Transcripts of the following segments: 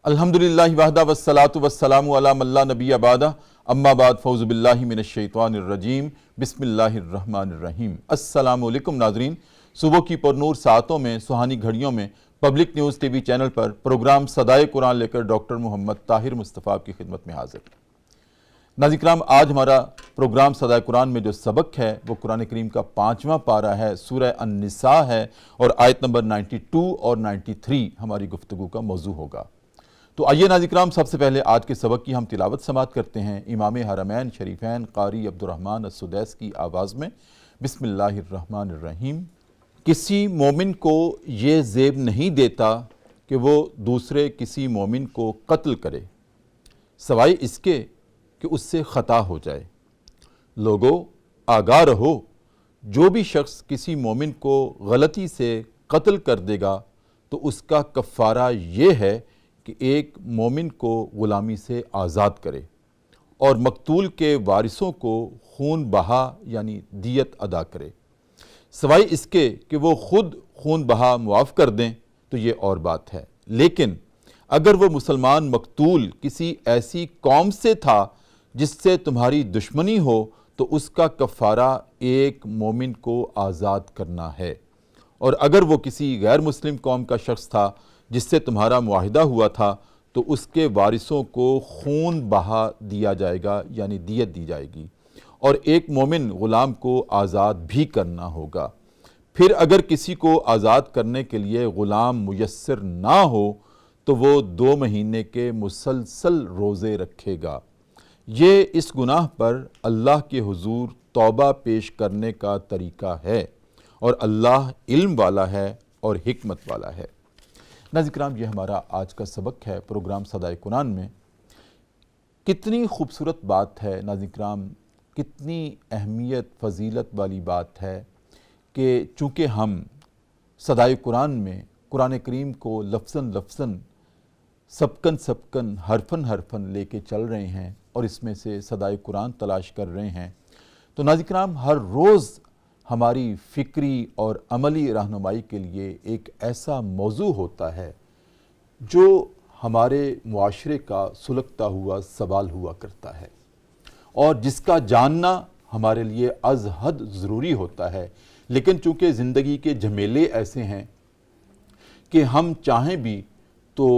الحمدللہ وحدہ والصلاة والسلام علی من لا نبی بعدہ اما بعد فاعوذ باللہ من الشیطان الرجیم بسم اللہ الرحمن الرحیم۔ السلام علیکم ناظرین، صبح کی پرنور ساعتوں میں سہانی گھڑیوں میں پبلک نیوز ٹی وی چینل پر پروگرام صدائے قرآن لے کر ڈاکٹر محمد طاہر مصطفیٰ کی خدمت میں حاضر۔ ناظرین کرام، آج ہمارا پروگرام صدائے قرآن میں جو سبق ہے وہ قرآن کریم کا 5واں پارہ ہے، سورہ النساء ہے، اور آیت نمبر 92 اور 93 ہماری گفتگو کا موضوع ہوگا۔ تو آئیے ناظرین کرام، سب سے پہلے آج کے سبق کی ہم تلاوت سماعت کرتے ہیں امام حرمین شریفین قاری عبدالرحمن السدیس کی آواز میں۔ بسم اللہ الرحمن الرحیم۔ کسی مومن کو یہ زیب نہیں دیتا کہ وہ دوسرے کسی مومن کو قتل کرے سوائے اس کے کہ اس سے خطا ہو جائے۔ لوگو آگاہ رہو، جو بھی شخص کسی مومن کو غلطی سے قتل کر دے گا تو اس کا کفارہ یہ ہے کہ ایک مومن کو غلامی سے آزاد کرے اور مقتول کے وارثوں کو خون بہا یعنی دیت ادا کرے، سوائے اس کے کہ وہ خود خون بہا معاف کر دیں تو یہ اور بات ہے۔ لیکن اگر وہ مسلمان مقتول کسی ایسی قوم سے تھا جس سے تمہاری دشمنی ہو تو اس کا کفارہ ایک مومن کو آزاد کرنا ہے، اور اگر وہ کسی غیر مسلم قوم کا شخص تھا جس سے تمہارا معاہدہ ہوا تھا تو اس کے وارثوں کو خون بہا دیا جائے گا یعنی دیت دی جائے گی، اور ایک مومن غلام کو آزاد بھی کرنا ہوگا۔ پھر اگر کسی کو آزاد کرنے کے لیے غلام میسر نہ ہو تو وہ 2 مہینے کے مسلسل روزے رکھے گا۔ یہ اس گناہ پر اللہ کے حضور توبہ پیش کرنے کا طریقہ ہے، اور اللہ علم والا ہے اور حکمت والا ہے۔ ناظرین کرام، یہ ہمارا آج کا سبق ہے پروگرام صدائے قرآن میں۔ کتنی خوبصورت بات ہے ناظرین کرام، کتنی اہمیت فضیلت والی بات ہے کہ چونکہ ہم صدائے قرآن میں قرآن کریم کو لفظاً لفظاً سبکن حرفاً لے کے چل رہے ہیں اور اس میں سے صدائے قرآن تلاش کر رہے ہیں، تو ناظرین کرام ہر روز ہماری فکری اور عملی رہنمائی کے لیے ایک ایسا موضوع ہوتا ہے جو ہمارے معاشرے کا سلگتا ہوا سوال ہوا کرتا ہے، اور جس کا جاننا ہمارے لیے از حد ضروری ہوتا ہے۔ لیکن چونکہ زندگی کے جھمیلے ایسے ہیں کہ ہم چاہیں بھی تو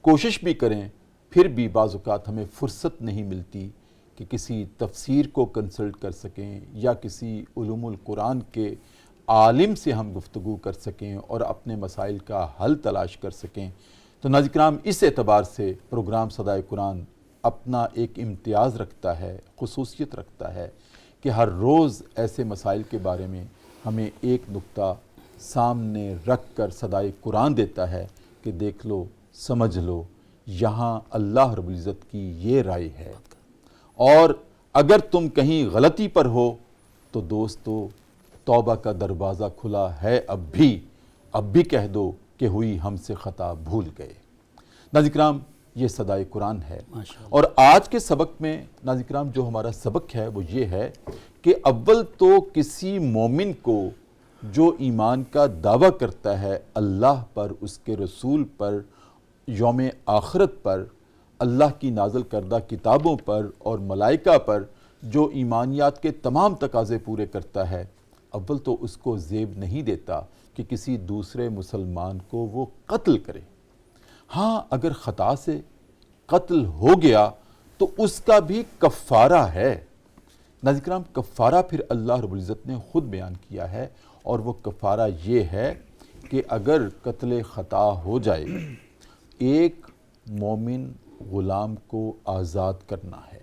کوشش بھی کریں، پھر بھی بعض اوقات ہمیں فرصت نہیں ملتی کہ کسی تفسیر کو کنسلٹ کر سکیں یا کسی علوم القرآن کے عالم سے ہم گفتگو کر سکیں اور اپنے مسائل کا حل تلاش کر سکیں۔ تو ناظرین کرام، اس اعتبار سے پروگرام صدائے قرآن اپنا ایک امتیاز رکھتا ہے، خصوصیت رکھتا ہے کہ ہر روز ایسے مسائل کے بارے میں ہمیں ایک نقطہ سامنے رکھ کر صدائے قرآن دیتا ہے کہ دیکھ لو، سمجھ لو، یہاں اللہ رب العزت کی یہ رائے ہے، اور اگر تم کہیں غلطی پر ہو تو دوستو توبہ کا دروازہ کھلا ہے، اب بھی کہہ دو کہ ہوئی ہم سے خطا، بھول گئے۔ ناظرین کرام، یہ صدائے قرآن ہے، اور آج کے سبق میں ناظرین کرام جو ہمارا سبق ہے وہ یہ ہے کہ اول تو کسی مومن کو جو ایمان کا دعویٰ کرتا ہے اللہ پر، اس کے رسول پر، یوم آخرت پر، اللہ کی نازل کردہ کتابوں پر اور ملائکہ پر، جو ایمانیات کے تمام تقاضے پورے کرتا ہے، اول تو اس کو زیب نہیں دیتا کہ کسی دوسرے مسلمان کو وہ قتل کرے۔ ہاں، اگر خطا سے قتل ہو گیا تو اس کا بھی کفارہ ہے۔ ناظرین کرام، کفارہ پھر اللہ رب العزت نے خود بیان کیا ہے، اور وہ کفارہ یہ ہے کہ اگر قتل خطا ہو جائے، ایک مومن غلام کو آزاد کرنا ہے،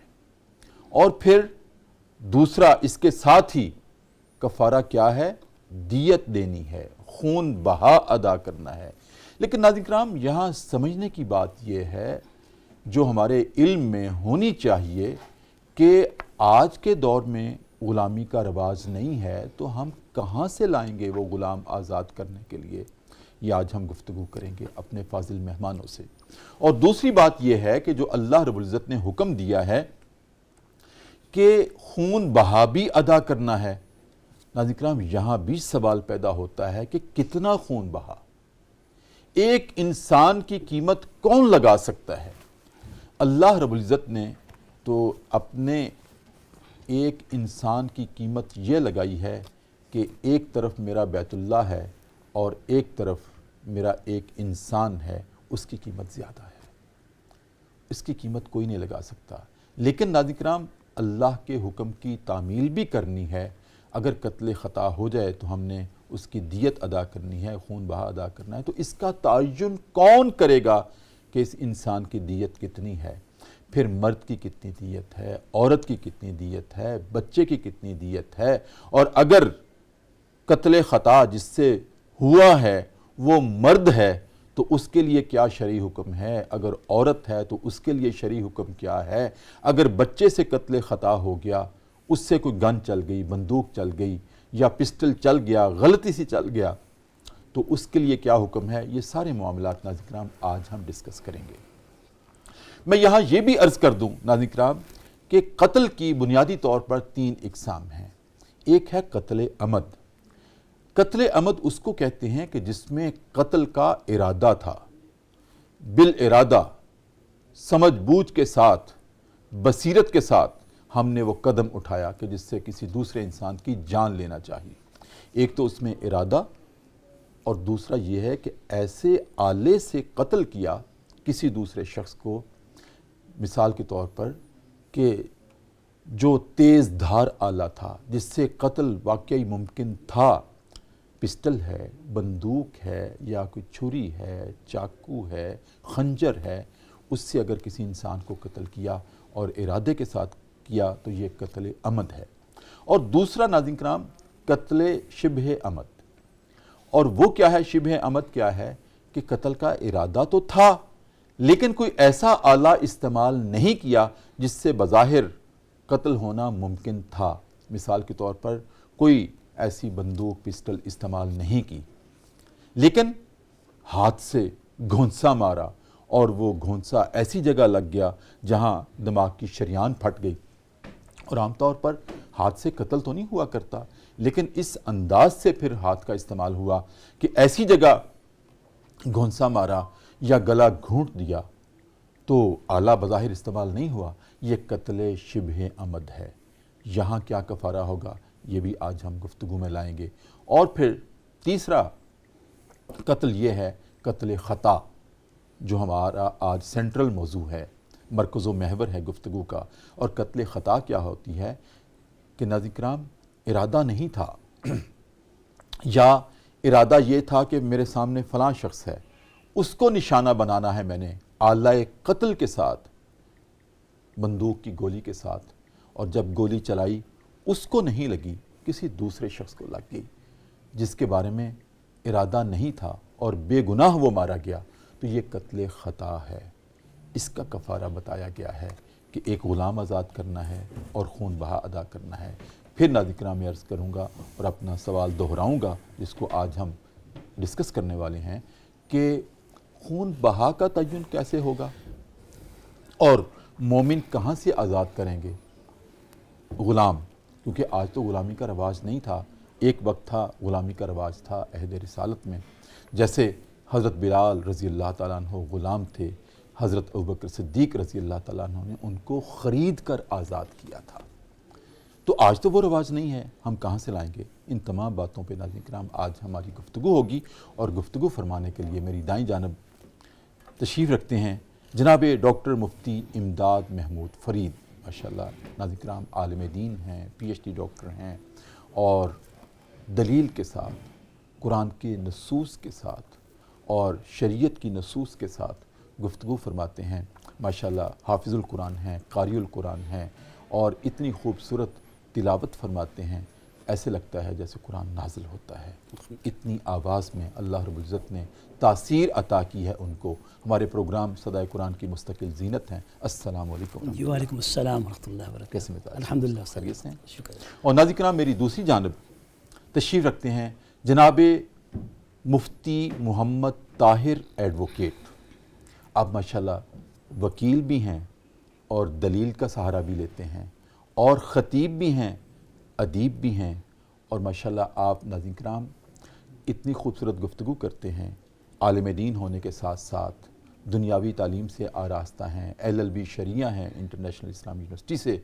اور پھر دوسرا اس کے ساتھ ہی کفارہ کیا ہے؟ دیت دینی ہے، خون بہا ادا کرنا ہے۔ لیکن ناظرین کرام، یہاں سمجھنے کی بات یہ ہے جو ہمارے علم میں ہونی چاہیے کہ آج کے دور میں غلامی کا رواج نہیں ہے، تو ہم کہاں سے لائیں گے وہ غلام آزاد کرنے کے لیے؟ یہ آج ہم گفتگو کریں گے اپنے فاضل مہمانوں سے۔ اور دوسری بات یہ ہے کہ جو اللہ رب العزت نے حکم دیا ہے کہ خون بہا بھی ادا کرنا ہے، ناظرین کرام یہاں بھی سوال پیدا ہوتا ہے کہ کتنا خون بہا؟ ایک انسان کی قیمت کون لگا سکتا ہے؟ اللہ رب العزت نے تو اپنے ایک انسان کی قیمت یہ لگائی ہے کہ ایک طرف میرا بیت اللہ ہے اور ایک طرف میرا ایک انسان ہے، اس کی قیمت زیادہ ہے، اس کی قیمت کوئی نہیں لگا سکتا۔ لیکن ناظرین کرام، اللہ کے حکم کی تعمیل بھی کرنی ہے۔ اگر قتل خطا ہو جائے تو ہم نے اس کی دیت ادا کرنی ہے، خون بہا ادا کرنا ہے، تو اس کا تعین کون کرے گا کہ اس انسان کی دیت کتنی ہے؟ پھر مرد کی کتنی دیت ہے، عورت کی کتنی دیت ہے، بچے کی کتنی دیت ہے، اور اگر قتل خطا جس سے ہوا ہے وہ مرد ہے تو اس کے لیے کیا شرعی حکم ہے، اگر عورت ہے تو اس کے لیے شرعی حکم کیا ہے، اگر بچے سے قتل خطا ہو گیا، اس سے کوئی گن چل گئی، بندوق چل گئی یا پسٹل چل گیا، غلطی سے چل گیا، تو اس کے لیے کیا حکم ہے؟ یہ سارے معاملات ناظرین کرام آج ہم ڈسکس کریں گے۔ میں یہاں یہ بھی عرض کر دوں ناظرین کرام کہ قتل کی بنیادی طور پر 3 اقسام ہیں۔ ایک ہے قتل عمد۔ قتل عمد اس کو کہتے ہیں کہ جس میں قتل کا ارادہ تھا، بالارادہ، سمجھ بوجھ کے ساتھ، بصیرت کے ساتھ ہم نے وہ قدم اٹھایا کہ جس سے کسی دوسرے انسان کی جان لینا چاہیے۔ ایک تو اس میں ارادہ، اور دوسرا یہ ہے کہ ایسے آلے سے قتل کیا کسی دوسرے شخص کو، مثال کے طور پر کہ جو تیز دھار آلہ تھا جس سے قتل واقعی ممکن تھا، پسٹل ہے، بندوق ہے، یا کوئی چھری ہے، چاقو ہے، خنجر ہے، اس سے اگر کسی انسان کو قتل کیا اور ارادے کے ساتھ کیا تو یہ قتل عمد ہے۔ اور دوسرا ناظرین کرام قتل شبہ عمد، اور وہ کیا ہے؟ شبہ عمد کیا ہے کہ قتل کا ارادہ تو تھا لیکن کوئی ایسا آلہ استعمال نہیں کیا جس سے بظاہر قتل ہونا ممکن تھا۔ مثال کے طور پر کوئی ایسی بندوق، پسٹل استعمال نہیں کی، لیکن ہاتھ سے گھونسا مارا اور وہ گھونسا ایسی جگہ لگ گیا جہاں دماغ کی شریان پھٹ گئی۔ اور عام طور پر ہاتھ سے قتل تو نہیں ہوا کرتا، لیکن اس انداز سے پھر ہاتھ کا استعمال ہوا کہ ایسی جگہ گھونسا مارا یا گلا گھونٹ دیا تو آلہ بظاہر استعمال نہیں ہوا، یہ قتل شبہ عمد ہے۔ یہاں کیا کفارہ ہوگا یہ بھی آج ہم گفتگو میں لائیں گے۔ اور پھر تیسرا قتل یہ ہے قتل خطا، جو ہمارا آج سینٹرل موضوع ہے، مرکز و محور ہے گفتگو کا۔ اور قتل خطا کیا ہوتی ہے کہ ناظرین کرام ارادہ نہیں تھا، یا ارادہ یہ تھا کہ میرے سامنے فلاں شخص ہے، اس کو نشانہ بنانا ہے میں نے آلہ قتل کے ساتھ، بندوق کی گولی کے ساتھ، اور جب گولی چلائی اس کو نہیں لگی، کسی دوسرے شخص کو لگ گئی جس کے بارے میں ارادہ نہیں تھا اور بے گناہ وہ مارا گیا، تو یہ قتل خطا ہے۔ اس کا کفارہ بتایا گیا ہے کہ ایک غلام آزاد کرنا ہے اور خون بہا ادا کرنا ہے۔ پھر ناظرین کرام میں عرض کروں گا اور اپنا سوال دہراؤں گا جس کو آج ہم ڈسکس کرنے والے ہیں کہ خون بہا کا تعین کیسے ہوگا، اور مومن کہاں سے آزاد کریں گے غلام؟ کیونکہ آج تو غلامی کا رواج نہیں تھا، ایک وقت تھا غلامی کا رواج تھا عہد رسالت میں۔ جیسے حضرت بلال رضی اللہ تعالیٰ عنہ غلام تھے، حضرت ابوبکر صدیق رضی اللہ تعالیٰ عنہ نے ان کو خرید کر آزاد کیا تھا۔ تو آج تو وہ رواج نہیں ہے، ہم کہاں سے لائیں گے؟ ان تمام باتوں پہ ناظرین کرام آج ہماری گفتگو ہوگی، اور گفتگو فرمانے کے لیے میری دائیں جانب تشریف رکھتے ہیں جناب ڈاکٹر مفتی امداد محمود فرید۔ ماشاءاللہ ناظرین کرام عالم دین ہیں، پی ایچ ڈی ڈاکٹر ہیں، اور دلیل کے ساتھ، قرآن کے نصوص کے ساتھ اور شریعت کی نصوص کے ساتھ گفتگو فرماتے ہیں۔ ماشاءاللہ حافظ القرآن ہیں، قاری القرآن ہیں، اور اتنی خوبصورت تلاوت فرماتے ہیں، ایسے لگتا ہے جیسے قرآن نازل ہوتا ہے۔ اتنی آواز میں اللہ رب العزت نے تاثیر عطا کی ہے ان کو۔ ہمارے پروگرام صدائے قرآن کی مستقل زینت ہیں۔ السلام علیکم۔ وعلیکم السلام ورحمۃ اللہ وبرکاتہ۔ کیسے مزاج؟ الحمدللہ، خیریت سے ہیں؟ شکر۔ اور ناظرین کرام میری دوسری جانب تشریف رکھتے ہیں جناب مفتی محمد طاہر ایڈوکیٹ۔ آپ ماشاءاللہ وکیل بھی ہیں اور دلیل کا سہارا بھی لیتے ہیں، اور خطیب بھی ہیں، ادیب بھی ہیں، اور ماشاءاللہ آپ ناظرین کرام اتنی خوبصورت گفتگو کرتے ہیں عالم دین ہونے کے ساتھ ساتھ دنیاوی تعلیم سے آراستہ ہیں، LLB شریعہ ہیں انٹرنیشنل اسلامی یونیورسٹی سے،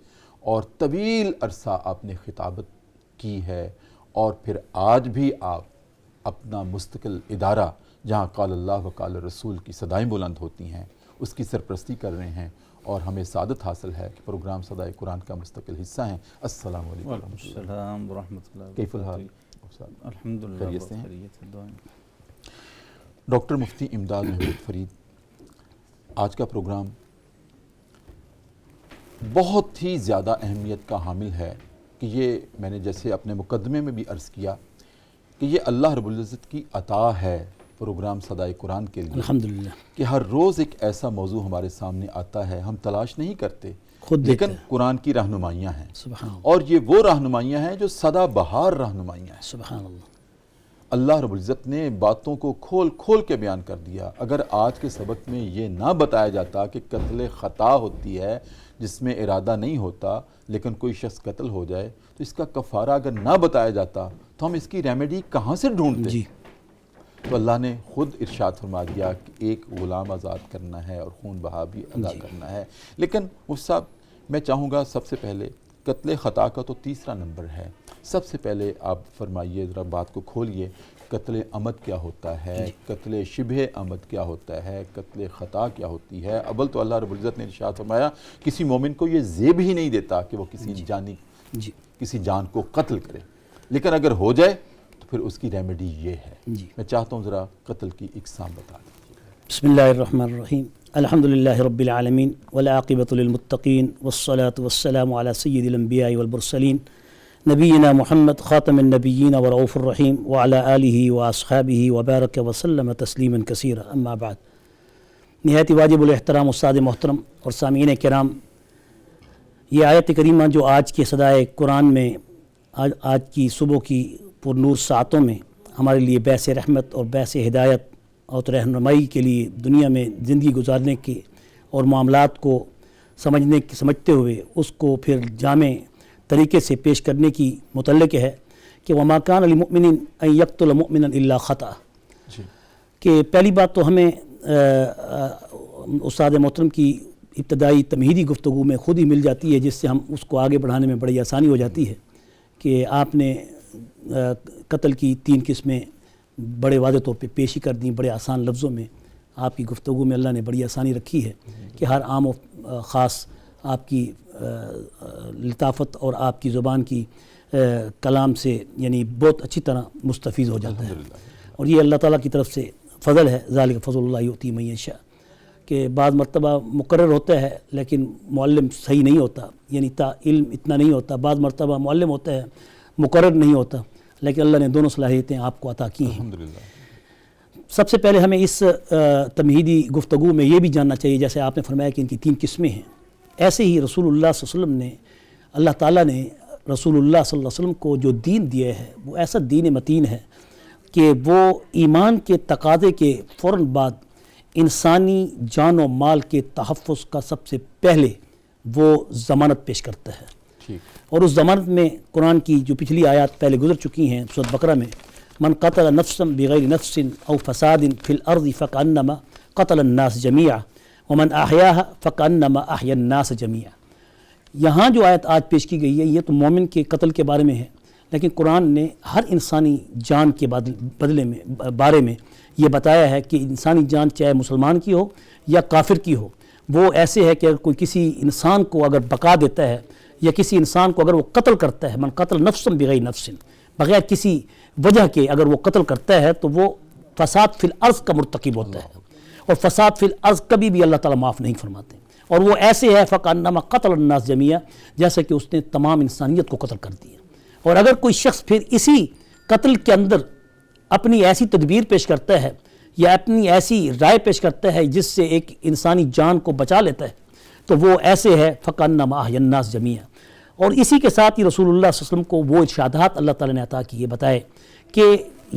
اور طویل عرصہ آپ نے خطابت کی ہے، اور پھر آج بھی آپ اپنا مستقل ادارہ جہاں قال اللہ و قال رسول کی صدائیں بلند ہوتی ہیں اس کی سرپرستی کر رہے ہیں، اور ہمیں سعادت حاصل ہے کہ پروگرام صدائے قرآن کا مستقل حصہ ہیں۔ السلام علیکم وعلیکم السلام ورحمۃ اللہ کیف الحال؟ الحمدللہ خیریت سے ہیں؟ خیریت ہے، دعائیں۔ ڈاکٹر مفتی امداد محمود فرید، آج کا پروگرام بہت ہی زیادہ اہمیت کا حامل ہے کہ یہ میں نے جیسے اپنے مقدمے میں بھی عرض کیا کہ یہ اللہ رب العزت کی عطا ہے پروگرام صدائے قرآن کے لیے، الحمدللہ، کہ ہر روز ایک ایسا موضوع ہمارے سامنے آتا ہے، ہم تلاش نہیں کرتے خود دیکھتے لیکن قرآن کی رہنمائیاں ہیں، سبحان اللہ، اور یہ وہ رہنمائیاں ہیں جو سدا بہار رہنمائیاں ہیں۔ سبحان اللہ، اللہ رب العزت نے باتوں کو کھول کھول کے بیان کر دیا۔ اگر آج کے سبق میں یہ نہ بتایا جاتا کہ قتل خطا ہوتی ہے جس میں ارادہ نہیں ہوتا لیکن کوئی شخص قتل ہو جائے، تو اس کا کفارہ اگر نہ بتایا جاتا تو ہم اس کی ریمیڈی کہاں سے ڈھونڈتے؟ جی، تو اللہ نے خود ارشاد فرما دیا کہ ایک غلام آزاد کرنا ہے اور خون بہا بھی ادا کرنا ہے۔ لیکن مفتی صاحب، میں چاہوں گا سب سے پہلے قتل خطا کا تو تیسرا نمبر ہے، سب سے پہلے آپ فرمائیے، ذرا بات کو کھولیے، قتل عمد کیا ہوتا ہے، قتل شبہ عمد کیا ہوتا ہے، قتل خطا کیا ہوتی ہے؟ اول تو اللہ رب العزت نے ارشاد فرمایا کسی مومن کو یہ زیب ہی نہیں دیتا کہ وہ کسی جان کو قتل کرے، لیکن اگر ہو جائے تو پھر اس کی ریمیڈی یہ ہے۔ میں چاہتا ہوں ذرا قتل کی اقسام بتا دیں۔ بسم اللہ الرحمن الرحیم، الحمدللہ رب العالمین والعاقبۃ للمتقین والصلاة والسلام علی سید الانبیاء والمرسلین نبینا محمد خاتم النبیین ورؤوف الرحیم وعلی آلہ واصحابہ وبارک وسلم تسلیما کثیرا، اما بعد۔ نہایت واجب الاحترام استاد محترم اور سامعین کرام، یہ آیت کریمہ جو آج کے صدائے قرآن میں آج کی صبح کی پر نور ساعتوں میں ہمارے لیے باعث رحمت اور باعث ہدایت اور رہنمائی کے لیے دنیا میں زندگی گزارنے کے اور معاملات کو سمجھتے ہوئے اس کو پھر جامع طریقے سے پیش کرنے کی متعلق ہے کہ وما کان لمؤمن ان یقتل مؤمنا الا خطأ، کہ پہلی بات تو ہمیں استاد محترم کی ابتدائی تمہیدی گفتگو میں خود ہی مل جاتی ہے، جس سے ہم اس کو آگے بڑھانے میں بڑی آسانی ہو جاتی ہے کہ آپ نے قتل کی 3 قسمیں بڑے واضح طور پہ پیشی کر دیں، بڑے آسان لفظوں میں آپ کی گفتگو میں اللہ نے بڑی آسانی رکھی ہے کہ ہر عام و خاص آپ کی لطافت اور آپ کی زبان کی کلام سے یعنی بہت اچھی طرح مستفیض ہو جاتا ہے، اور یہ اللہ تعالیٰ کی طرف سے فضل ہے، ذالک فضل اللہ یؤتی من یشاء، کہ بعض مرتبہ مقرر ہوتا ہے لیکن معلم صحیح نہیں ہوتا، یعنی علم اتنا نہیں ہوتا، بعض مرتبہ معلم ہوتا ہے مقرر نہیں ہوتا، لیکن اللہ نے دونوں صلاحیتیں آپ کو عطا کی ہیں۔ سب سے پہلے ہمیں اس تمہیدی گفتگو میں یہ بھی جاننا چاہیے، جیسے آپ نے فرمایا کہ ان کی 3 قسمیں ہیں، ایسے ہی رسول اللہ صلی اللہ علیہ وسلم نے، اللہ تعالیٰ نے رسول اللہ صلی اللہ علیہ وسلم کو جو دین دیا ہے وہ ایسا دین متین ہے کہ وہ ایمان کے تقاضے کے فوراً بعد انسانی جان و مال کے تحفظ کا سب سے پہلے وہ ضمانت پیش کرتا ہے، اور اس ضمانت میں قرآن کی جو پچھلی آیات پہلے گزر چکی ہیں سورۃ بقرہ میں، من قتل نفسا بغیر نفس او فساد فی الارض فکأنما قتل الناس جميعا ومن احیاها فکأنما احیا الناس جميعا۔ یہاں جو آیت آج پیش کی گئی ہے یہ تو مومن کے قتل کے بارے میں ہے، لیکن قرآن نے ہر انسانی جان کے بارے میں یہ بتایا ہے کہ انسانی جان چاہے مسلمان کی ہو یا کافر کی ہو، وہ ایسے ہے کہ اگر کوئی کسی انسان کو اگر بقا دیتا ہے یا کسی انسان کو اگر وہ قتل کرتا ہے، من قتل نفسا بغیر نفس، بغیر کسی وجہ کے اگر وہ قتل کرتا ہے تو وہ فساد فی الارض کا مرتکب ہوتا ہے، اور فساد فی الارض کبھی بھی اللہ تعالیٰ معاف نہیں فرماتے، اور وہ ایسے ہے فکأنما قتل الناس جميعا، جیسے کہ اس نے تمام انسانیت کو قتل کر دیا۔ اور اگر کوئی شخص پھر اسی قتل کے اندر اپنی ایسی تدبیر پیش کرتا ہے یا اپنی ایسی رائے پیش کرتا ہے جس سے ایک انسانی جان کو بچا لیتا ہے تو وہ ایسے ہے فکأنما احیا الناس جميعا۔ اور اسی کے ساتھ ہی رسول اللہ صلی اللہ علیہ وسلم کو وہ ارشادات اللہ تعالیٰ نے عطا کیے، بتائے کہ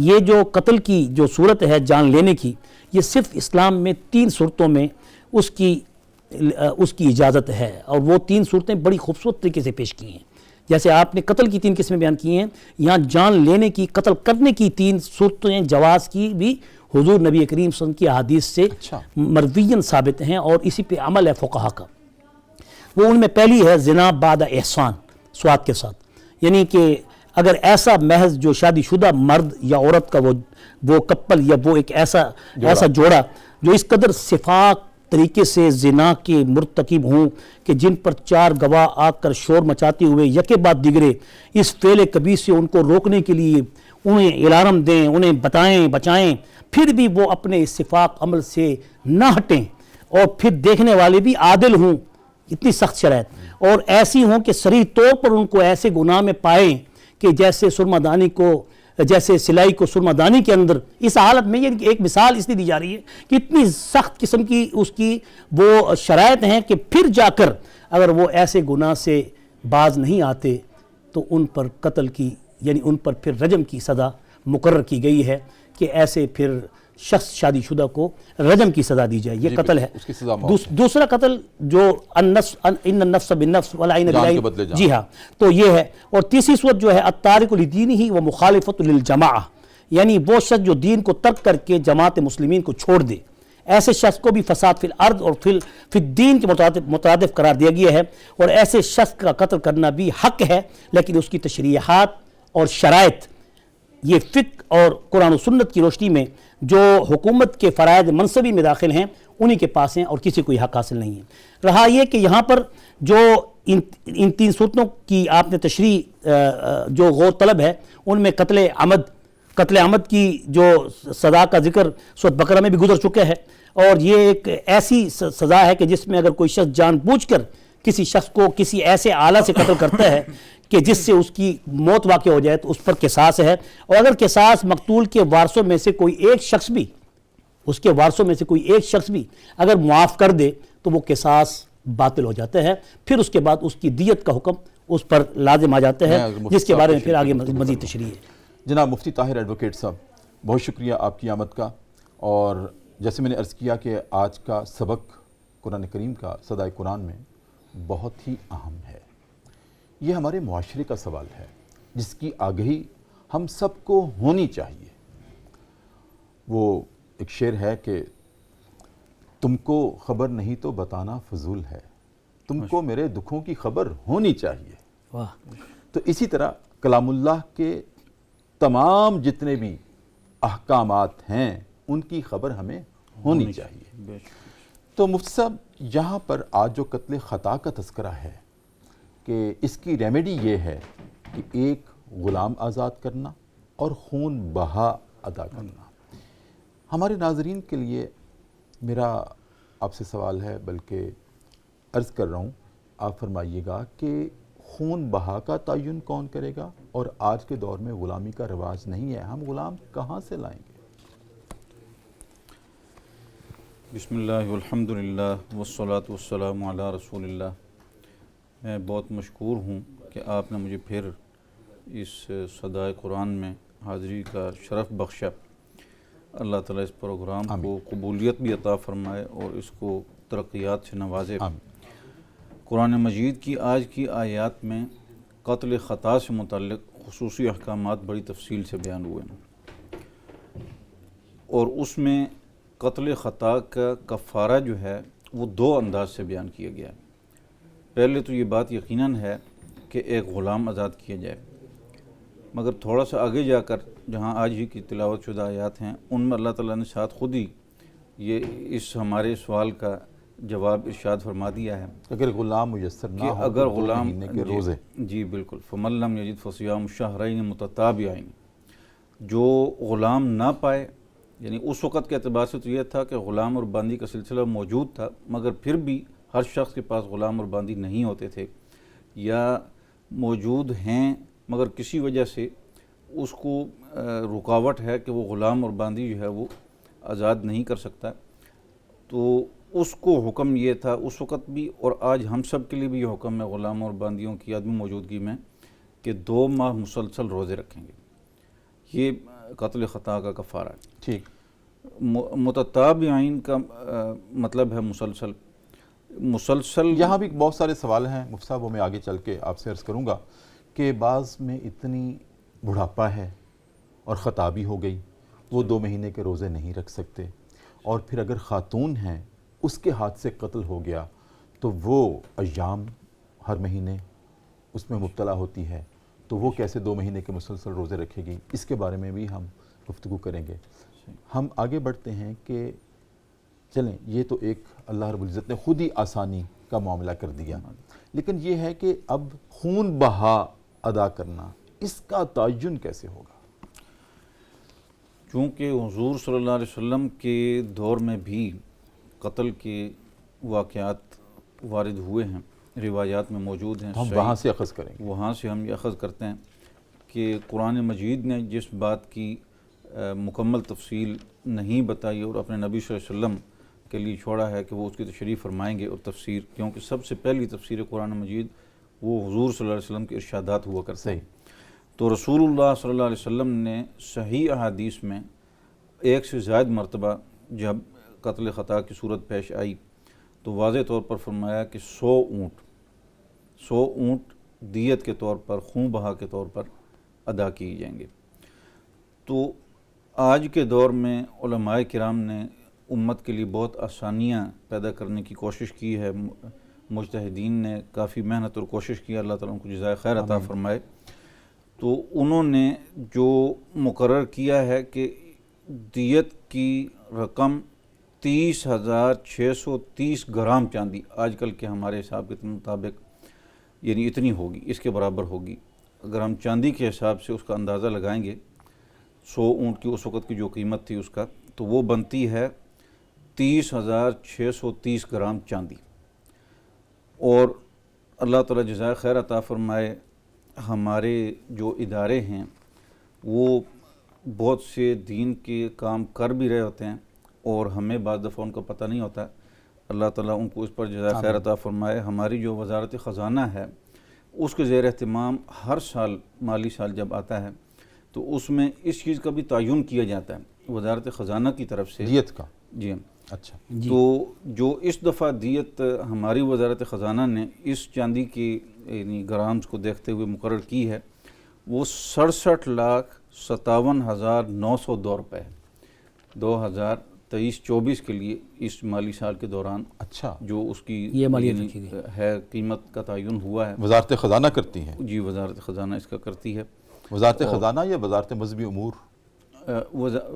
یہ جو قتل کی جو صورت ہے جان لینے کی، یہ صرف اسلام میں 3 صورتوں میں اس کی اجازت ہے، اور وہ 3 صورتیں بڑی خوبصورت طریقے سے پیش کی ہیں۔ جیسے آپ نے قتل کی 3 قسمیں بیان کی ہیں، یہاں جان لینے کی، قتل کرنے کی 3 صورتیں جواز کی بھی حضور نبی کریم صلی اللہ علیہ وسلم کی احادیث سے اچھا۔ مرویاً ثابت ہیں، اور اسی پہ عمل ہے فقہا کا۔ وہ ان میں پہلی ہے زنا بعد احسان سواد کے ساتھ، یعنی کہ اگر ایسا محض جو شادی شدہ مرد یا عورت کا وہ کپل یا وہ ایک ایسا جوڑا جو اس قدر شفاق طریقے سے زنا کے مرتکب ہوں کہ جن پر 4 گواہ آ کر شور مچاتے ہوئے یکے بعد دیگرے اس فعل کبیح سے ان کو روکنے کے لیے انہیں الارم دیں، انہیں بچائیں، پھر بھی وہ اپنے اس شفاق عمل سے نہ ہٹیں، اور پھر دیکھنے والے بھی عادل ہوں، اتنی سخت شرائط، اور ایسی ہوں کہ صریح طور پر ان کو ایسے گناہ میں پائیں کہ جیسے سلائی کو سرما دانی کے اندر، اس حالت میں یہ ایک مثال اس لیے دی جا رہی ہے کہ اتنی سخت قسم کی اس کی وہ شرائط ہیں کہ پھر جا کر اگر وہ ایسے گناہ سے باز نہیں آتے تو ان پر قتل کی، یعنی ان پر پھر رجم کی سزا مقرر کی گئی ہے کہ ایسے پھر شخص شادی شدہ کو رجم کی سزا دی جائے، یہ قتل ہے۔ اس کی سزا موت ہے۔ دوسرا قتل جو ان النفس بالنفس والعین جان کے بالعین، بدلے جان۔ جی ہاں، تو یہ ہے۔ اور تیسری صورت جو ہے التارک لدینہ و مخالفۃ للجماعہ، یعنی وہ شخص جو دین کو ترک کر کے جماعت مسلمین کو چھوڑ دے، ایسے شخص کو بھی فساد فی الارض اور فی الدین کے مترادف قرار دیا گیا ہے، اور ایسے شخص کا قتل کرنا بھی حق ہے، لیکن اس کی تشریحات اور شرائط یہ فقہ اور قرآن و سنت کی روشنی میں جو حکومت کے فرائض منصبی میں داخل ہیں انہی کے پاس ہیں، اور کسی کو یہ حق حاصل نہیں ہے۔ رہا یہ کہ یہاں پر جو ان 3 صورتوں کی آپ نے تشریح جو غور طلب ہے، ان میں قتل عمد کی جو سزا کا ذکر سورۃ بقرہ میں بھی گزر چکا ہے، اور یہ ایک ایسی سزا ہے کہ جس میں اگر کوئی شخص جان بوجھ کر کسی شخص کو کسی ایسے آلہ سے قتل کرتا ہے کہ جس سے اس کی موت واقع ہو جائے تو اس پر قصاص ہے، اور اگر قصاص مقتول کے وارثوں میں سے کوئی ایک شخص بھی اگر معاف کر دے تو وہ قصاص باطل ہو جاتا ہے، پھر اس کے بعد اس کی دیت کا حکم اس پر لازم آ جاتا ہے، جس کے بارے میں پھر آگے مزید تشریح ہے۔ جناب مفتی طاہر ایڈوکیٹ صاحب، بہت شکریہ آپ کی آمد کا، اور جیسے میں نے عرض کیا کہ آج کا سبق قرآن کریم کا صدائے قرآن میں بہت ہی اہم ہے۔ یہ ہمارے معاشرے کا سوال ہے جس کی آگہی ہم سب کو ہونی چاہیے۔ وہ ایک شعر ہے کہ تم کو خبر نہیں تو بتانا فضول ہے، تم کو میرے دکھوں کی خبر ہونی چاہیے۔ واہ، تو اسی طرح کلام اللہ کے تمام جتنے بھی احکامات ہیں ان کی خبر ہمیں ہونی چاہیے۔ تو مفتی صاحب، یہاں پر آج جو قتل خطا کا تذکرہ ہے کہ اس کی ریمیڈی یہ ہے کہ ایک غلام آزاد کرنا اور خون بہا ادا کرنا۔ ہمارے ناظرین کے لیے میرا آپ سے سوال ہے، بلکہ عرض کر رہا ہوں، آپ فرمائیے گا کہ خون بہا کا تعین کون کرے گا؟ اور آج کے دور میں غلامی کا رواج نہیں ہے، ہم غلام کہاں سے لائیں گے؟ بسم اللہ والحمدللہ والصلاة والسلام علی رسول اللہ۔ میں بہت مشکور ہوں کہ آپ نے مجھے پھر اس صدائے قرآن میں حاضری کا شرف بخشا۔ اللہ تعالیٰ اس پروگرام کو قبولیت بھی عطا فرمائے اور اس کو ترقیات سے نوازے۔ قرآن مجید کی آج کی آیات میں قتل خطا سے متعلق خصوصی احکامات بڑی تفصیل سے بیان ہوئے ہیں، اور اس میں قتل خطا کا کفارہ جو ہے وہ 2 انداز سے بیان کیا گیا ہے۔ پہلے تو یہ بات یقیناً ہے کہ ایک غلام آزاد کیا جائے، مگر تھوڑا سا آگے جا کر جہاں آج ہی کی تلاوت شدہ آیات ہیں ان میں اللہ تعالیٰ نے ساتھ خود ہی یہ اس ہمارے سوال کا جواب ارشاد فرما دیا ہے اگر غلام میسر نہ کہ ہو اگر تو 2 غلام مہینے کے روزے۔ جی بالکل، فَمَن لَّمْ يَجِدْ فَصِيَامُ شَهْرَيْنِ مُتَتَابِعَيْنِ، جو غلام نہ پائے، یعنی اس وقت کے اعتبار سے تو یہ تھا کہ غلام اور باندی کا سلسلہ موجود تھا، مگر پھر بھی ہر شخص کے پاس غلام اور باندی نہیں ہوتے تھے، یا موجود ہیں مگر کسی وجہ سے اس کو رکاوٹ ہے کہ وہ غلام اور باندی جو ہے وہ آزاد نہیں کر سکتا، تو اس کو حکم یہ تھا اس وقت بھی، اور آج ہم سب کے لیے بھی یہ حکم ہے غلام اور باندیوں کی عدم موجودگی میں کہ 2 ماہ مسلسل روزے رکھیں گے۔ یہ قتل خطا کا کفارہ ہے۔ ٹھیک۔ متتابعین کا مطلب ہے مسلسل۔ یہاں بھی بہت سارے سوال ہیں مفتی صاحب، وہ میں آگے چل کے آپ سے عرض کروں گا کہ بعض میں اتنی بڑھاپا ہے اور خطا بھی ہو گئی، وہ 2 مہینے کے روزے نہیں رکھ سکتے، اور پھر اگر خاتون ہیں اس کے ہاتھ سے قتل ہو گیا تو وہ ایام ہر مہینے اس میں مبتلا ہوتی ہے، تو وہ کیسے 2 مہینے کے مسلسل روزے رکھے گی؟ اس کے بارے میں بھی ہم گفتگو کریں گے۔ ہم آگے بڑھتے ہیں کہ چلیں، یہ تو ایک اللہ رب العزت نے خود ہی آسانی کا معاملہ کر دیا، لیکن یہ ہے کہ اب خون بہا ادا کرنا، اس کا تعین کیسے ہوگا؟ چونکہ حضور صلی اللہ علیہ وسلم کے دور میں بھی قتل کے واقعات وارد ہوئے ہیں، روایات میں موجود ہیں، ہم وہاں سے اخذ کریں گے۔ وہاں سے ہم یہ اخذ کرتے ہیں کہ قرآن مجید نے جس بات کی مکمل تفصیل نہیں بتائی اور اپنے نبی صلی اللہ علیہ وسلم کے لیے چھوڑا ہے کہ وہ اس کی تشریح فرمائیں گے اور تفسیر، کیونکہ سب سے پہلی تفسیر قرآن مجید وہ حضور صلی اللہ علیہ وسلم کے ارشادات ہوا کرتے ہیں۔ تو رسول اللہ صلی اللہ علیہ وسلم نے صحیح احادیث میں 1 سے زائد مرتبہ جب قتل خطا کی صورت پیش آئی تو واضح طور پر فرمایا کہ 100 اونٹ دیت کے طور پر، خون بہا کے طور پر ادا کیے جائیں گے۔ تو آج کے دور میں علماء کرام نے امت کے لیے بہت آسانیاں پیدا کرنے کی کوشش کی ہے، مجتہدین نے کافی محنت اور کوشش کی، اللہ تعالیٰ ان کو جزائے خیر عطا فرمائے۔ تو انہوں نے جو مقرر کیا ہے کہ دیت کی رقم 30,630 گرام چاندی، آج کل کے ہمارے حساب کے مطابق یعنی اتنی ہوگی، اس کے برابر ہوگی۔ اگر ہم چاندی کے حساب سے اس کا اندازہ لگائیں گے، 100 اونٹ کی اس وقت کی جو قیمت تھی اس کا، تو وہ بنتی ہے 30,630 گرام چاندی۔ اور اللہ تعالیٰ جزائے خیر عطا فرمائے، ہمارے جو ادارے ہیں وہ بہت سے دین کے کام کر بھی رہے ہوتے ہیں اور ہمیں بعض دفعہ ان کا پتہ نہیں ہوتا، اللہ تعالیٰ ان کو اس پر جزائے خیر عطا فرمائے۔ ہماری جو وزارت خزانہ ہے اس کے زیر اہتمام ہر سال مالی سال جب آتا ہے تو اس میں اس چیز کا بھی تعین کیا جاتا ہے وزارت خزانہ کی طرف سے، دیت کا؟ جی ہاں۔ اچھا، تو جو اس دفعہ دیت ہماری وزارت خزانہ نے اس چاندی کی یعنی گرامز کو دیکھتے ہوئے مقرر کی ہے، وہ 67,57,902 روپے ہے 2023-24 کے لیے، اس مالی سال کے دوران اچھا، جو اس کی یہ مالیت یعنی رکھی گئی ہے قیمت کا تعین ہوا ہے۔ وزارت خزانہ کرتی ہے؟ جی، وزارت خزانہ اس کا کرتی ہے۔ وزارت خزانہ یا وزارت مذہبی امور؟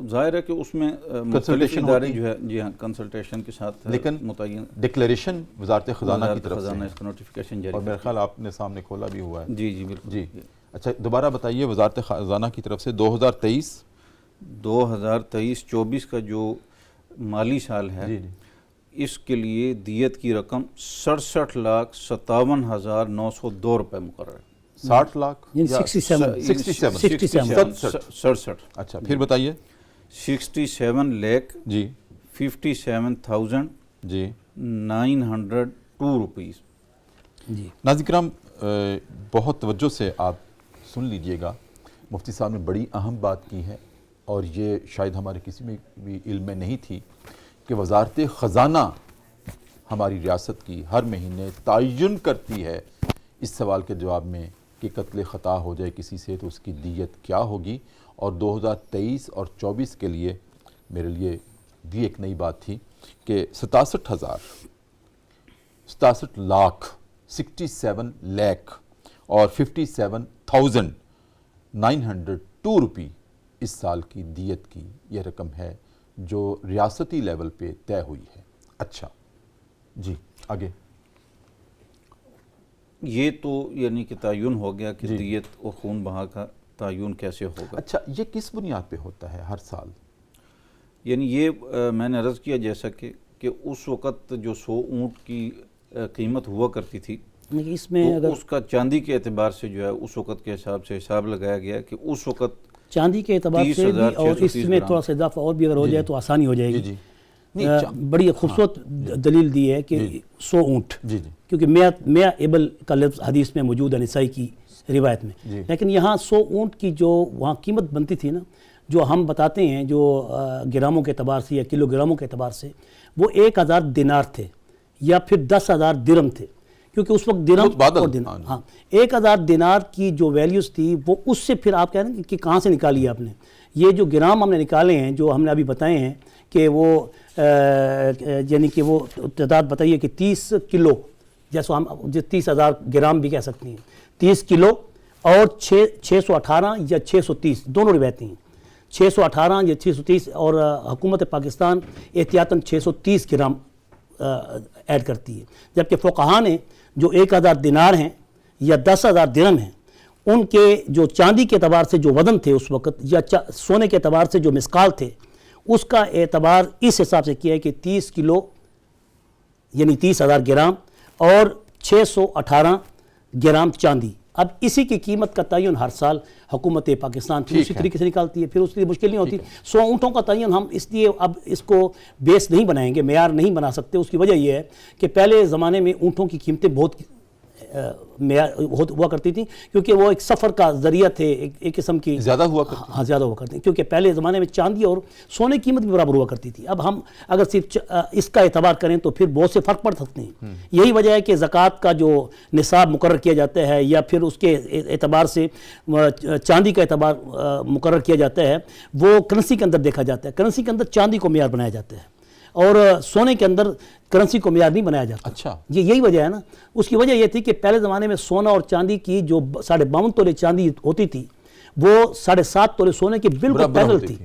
ظاہر ہے کہ اس میں مختلف ادارے جو ہے، جی ہاں، کنسلٹیشن کے ساتھ لیکن متعین ڈکلیریشن وزارت خزانہ کی طرف خزانہ سے اس کا نوٹیفیکیشن جاری اور میرے خیال آپ نے سامنے کھولا بھی ہوا ہے۔ جی بالکل۔ جی اچھا، دوبارہ بتائیے، وزارت خزانہ کی طرف سے 2023-24 کا جو مالی سال ہے، اس کے لیے دیت کی رقم 67,57,902 روپے مقرر ہے۔ 60 لاکھ؟ یعنی 67۔ اچھا، پھر بتائیے۔ 67,57,902 جی 902 روپیز۔ جی ناظرین کرام، بہت توجہ سے آپ سن لیجئے گا، مفتی صاحب نے بڑی اہم بات کی ہے، اور یہ شاید ہمارے کسی میں بھی علم میں نہیں تھی کہ وزارت خزانہ ہماری ریاست کی ہر مہینے تعین کرتی ہے اس سوال کے جواب میں کہ قتل خطا ہو جائے کسی سے تو اس کی دیت کیا ہوگی۔ اور 2023 اور 24 کے لیے میرے لیے بھی ایک نئی بات تھی کہ 67 لاکھ اور 57,902 روپی اس سال کی دیت کی یہ رقم ہے جو ریاستی لیول پہ طے ہوئی ہے۔ اچھا جی، آگے۔ یہ تو یعنی کہ تعین ہو گیا کہ دیت اور خون بہا کا تعین کیسے ہوگا۔ اچھا، یہ کس بنیاد پہ ہوتا ہے ہر سال؟ یعنی یہ میں نے عرض کیا جیسا کہ اس وقت جو 100 اونٹ کی قیمت ہوا کرتی تھی، اس میں تو اگر اس کا چاندی کے اعتبار سے جو ہے اس وقت کے حساب سے حساب لگایا گیا کہ اس وقت چاندی کے اعتبار سے بھی، اور اس میں تھوڑا سا اضافہ اور بھی اگر ہو جائے تو آسانی ہو جائے گی۔ بڑی خوبصورت دلیل دی ہے کہ 100 اونٹ، کیونکہ میاں ایبل کا لفظ حدیث میں موجود ہے نسائی کی روایت میں، لیکن یہاں 100 اونٹ کی جو وہاں قیمت بنتی تھی نا، جو ہم بتاتے ہیں جو گراموں کے اعتبار سے یا کلو گراموں کے اعتبار سے، وہ 1000 دینار تھے یا پھر 10,000 درم تھے، کیونکہ اس وقت درم اور دینار، ہاں 1000 دینار کی جو ویلیوز تھی وہ اس سے پھر آپ کہہ رہے ہیں کہ کہاں سے نکالی ہے آپ نے، یہ جو گرام ہم نے نکالے ہیں جو ہم نے ابھی بتائے ہیں کہ وہ یعنی کہ وہ تعداد بتائیے کہ 30 کلو، جیسے ہم 30,000 گرام بھی کہہ سکتے ہیں، 30 کلو اور 618 یا 630 دونوں روایتیں ہیں، 618 یا 630، اور حکومت پاکستان احتیاطاً 630 گرام ایڈ کرتی ہے، جبکہ فقہاء نے جو 1000 دینار ہیں یا 10,000 درہم ہیں ان کے جو چاندی کے اعتبار سے جو وزن تھے اس وقت یا سونے کے اعتبار سے جو مسقال تھے اس کا اعتبار اس حساب سے کیا ہے کہ 30 کلو یعنی 30,000 گرام اور 618 گرام چاندی۔ اب اسی کی قیمت کا تعین ہر سال حکومت پاکستان پھر اسی طریقے سے نکالتی ہے، پھر اس کے لیے مشکل نہیں ہوتی۔ 100 اونٹوں کا تعین ہم اس لیے اب اس کو بیس نہیں بنائیں گے، معیار نہیں بنا سکتے، اس کی وجہ یہ ہے کہ پہلے زمانے میں اونٹوں کی قیمتیں بہت ہوا کرتی تھیں کیونکہ وہ ایک سفر کا ذریعہ تھے، ایک قسم کی زیادہ ہوا کرتی، ہاں زیادہ ہوا کرتی ہیں، کیونکہ پہلے زمانے میں چاندی اور سونے کی قیمت بھی برابر ہوا کرتی تھی۔ اب ہم اگر صرف اس کا اعتبار کریں تو پھر بہت سے فرق پڑ سکتے ہیں۔ یہی وجہ ہے کہ زکوٰۃ کا جو نصاب مقرر کیا جاتا ہے یا پھر اس کے اعتبار سے چاندی کا اعتبار مقرر کیا جاتا ہے وہ کرنسی کے اندر دیکھا جاتا ہے، کرنسی کے اندر چاندی کو معیار بنایا جاتا ہے اور سونے کے اندر کرنسی کو معیار نہیں بنایا جاتا۔ اچھا، یہی وجہ ہے نا۔ اس کی وجہ یہ تھی کہ پہلے زمانے میں سونا اور چاندی کی جو 52.5 تولے چاندی ہوتی تھی وہ 7.5 تولے سونے کی بالکل پیدل تھی،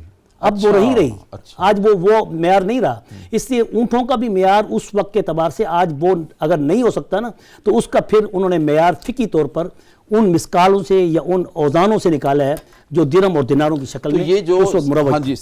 اب وہ رہی آج وہ معیار نہیں رہا۔ اس لیے اونٹوں کا بھی معیار اس وقت کے اعتبار سے آج وہ اگر نہیں ہو سکتا نا تو اس کا پھر انہوں نے معیار فقہی طور پر ان مسقالوں سے یا ان اوزانوں سے نکالا ہے جو درہم اور دیناروں کی شکل میں یہ جو اس وقت مروج ہاں جی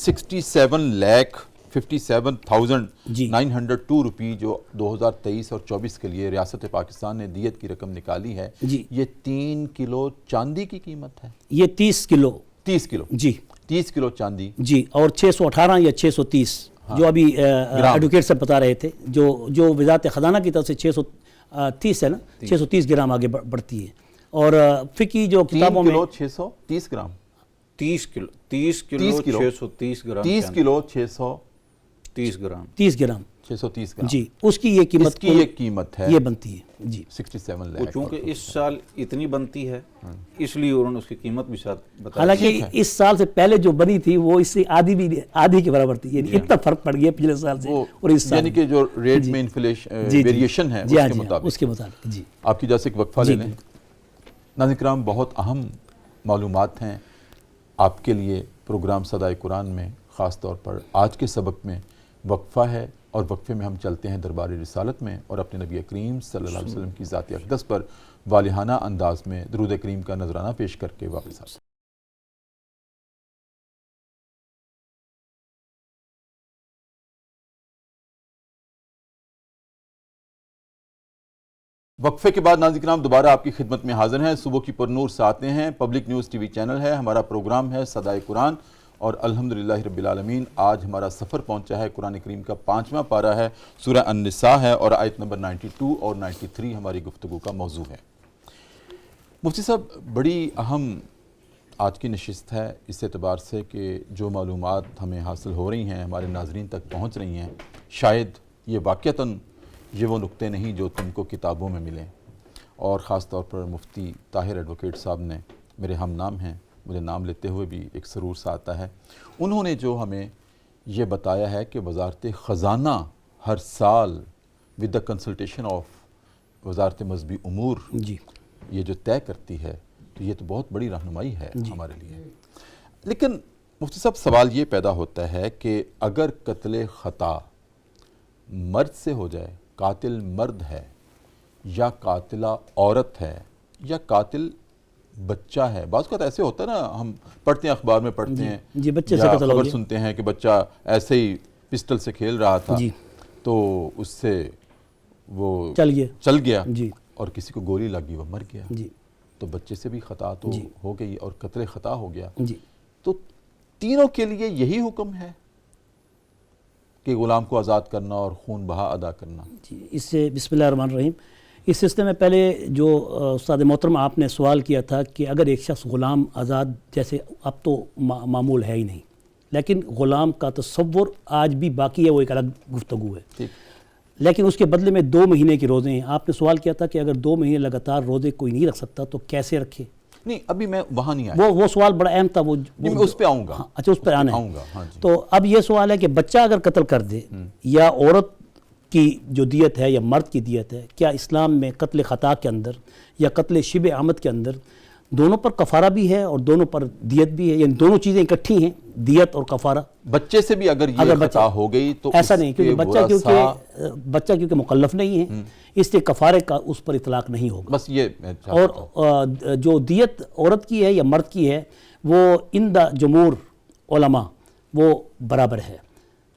67,57,902 روپی جو 2023 اور 24 کے لیے ریاست پاکستان نے دیت کی رقم نکالی ہے، یہ 3 کلو چاندی کی قیمت ہے؟ یہ 30 کلو 30 کلو جی 30 کلو چاندی جی، اور 618 یا 630 جو ابھی ایڈوکیٹ صاحب بتا رہے تھے، جو وزارت خزانہ کی طرف سے 630 ہے نا، 630 گرام آگے بڑھتی ہے، اور فقہی جو کتابوں میں 630 گرام 30 کلو 630 گرام 30 کلو 630 گرام 30 گرام 630 گرام جی، اس کی یہ قیمت اس کی یہ قیمت ہے، یہ بنتی ہے جی 67 لاکھ۔ چونکہ اس سال اتنی بنتی ہے اس لیے انہوں نے اس کی قیمت بھی ساتھ بتا۔ حالانکہ اس سال سے پہلے جو بنی تھی وہ اس سے آدھی کے برابر تھی، یعنی اتنا فرق پڑ گیا پچھلے سال سے اور اس سال، یعنی کہ جو ریٹ میں انفلیشن ویریشن ہے اس کے مطابق جی۔ آپ کی اجازت سے ایک وقفہ لے لیں۔ ناظرین کرام، بہت اہم معلومات ہیں آپ کے لیے پروگرام صدائے قرآن میں، خاص طور پر آج کے سبق میں وقفہ ہے، اور وقفے میں ہم چلتے ہیں دربار رسالت میں اور اپنے نبی کریم صلی اللہ علیہ وسلم کی ذات اقدس پر والہانہ انداز میں درود کریم کا نذرانہ پیش کر کے واپس آتے ہیں۔ وقفے کے بعد ناظرین کرام دوبارہ آپ کی خدمت میں حاضر ہیں۔ صبح کی پرنور ساتیں ہیں، پبلک نیوز ٹی وی چینل ہے، ہمارا پروگرام ہے صدائے قرآن، اور الحمدللہ رب العالمین آج ہمارا سفر پہنچا ہے قرآن کریم کا 5واں پارہ ہے، سورہ النساء ہے، اور آیت نمبر 92 اور 93 ہماری گفتگو کا موضوع ہے۔ مفتی صاحب، بڑی اہم آج کی نشست ہے اس اعتبار سے کہ جو معلومات ہمیں حاصل ہو رہی ہیں، ہمارے ناظرین تک پہنچ رہی ہیں، شاید یہ واقعتاً یہ وہ نقطے نہیں جو تم کو کتابوں میں ملیں، اور خاص طور پر مفتی طاہر ایڈوکیٹ صاحب نے، میرے ہم نام ہیں، مجھے نام لیتے ہوئے بھی ایک سرور سا آتا ہے، انہوں نے جو ہمیں یہ بتایا ہے کہ وزارت خزانہ ہر سال ود دا کنسلٹیشن آف وزارت مذہبی امور جی یہ جو طے کرتی ہے، تو یہ تو بہت بڑی رہنمائی ہے ہمارے لیے۔ لیکن مفتی صاحب، سوال یہ پیدا ہوتا ہے کہ اگر قتل خطا مرد سے ہو جائے، قاتل مرد ہے یا قاتلہ عورت ہے یا قاتل بچہ ہے، بعض اوقات ایسے ہوتا ہے نا، ہم پڑھتے ہیں اخبار میں پڑھتے ہیں جی بچے سے یا قتل ہو خبر گیا، سنتے ہیں کہ بچہ ایسے ہی پسٹل سے کھیل رہا تھا جی تو اس سے وہ چل گیا جی اور کسی کو گولی لگی، وہ مر گیا، جی تو بچے سے بھی خطا تو ہو گئی اور قتل خطا ہو گیا۔ جی تو تینوں کے لیے یہی حکم ہے کہ غلام کو آزاد کرنا اور خون بہا ادا کرنا؟ جی، اس سے بسم اللہ الرحمن الرحیم، اس سلسلے میں پہلے جو استاد محترم آپ نے سوال کیا تھا کہ اگر ایک شخص غلام آزاد، جیسے اب تو معمول ہے ہی نہیں، لیکن غلام کا تصور آج بھی باقی ہے، وہ ایک الگ گفتگو ہے، لیکن اس کے بدلے میں 2 مہینے کے روزے ہیں۔ آپ نے سوال کیا تھا کہ اگر 2 مہینے لگاتار روزے کوئی نہیں رکھ سکتا تو کیسے رکھے؟ نہیں ابھی میں وہاں نہیں آیا، وہ سوال بڑا اہم تھا، وہ میں اس پہ آؤں گا، ہاں، اچھا اس پہ آنا آؤں ہے. گا. ہاں جی. تو اب یہ سوال ہے کہ بچہ اگر قتل کر دے یا عورت کی جو دیت ہے یا مرد کی دیت ہے، کیا اسلام میں قتل خطا کے اندر یا قتل شبہ عمد کے اندر دونوں پر کفارہ بھی ہے اور دونوں پر دیت بھی ہے، یعنی دونوں چیزیں اکٹھی ہیں، دیت اور کفارہ؟ بچے سے بھی اگر یہ خطا ہو گئی تو ایسا اس نہیں، کے کیونکہ بچہ کیونکہ مکلف نہیں ہے، اس لیے کفارے کا اس پر اطلاق نہیں ہوگا. بس یہ میں چاہتا ہوں. اور جو دیت عورت کی ہے یا مرد کی ہے وہ عند جمہور علماء وہ برابر ہے،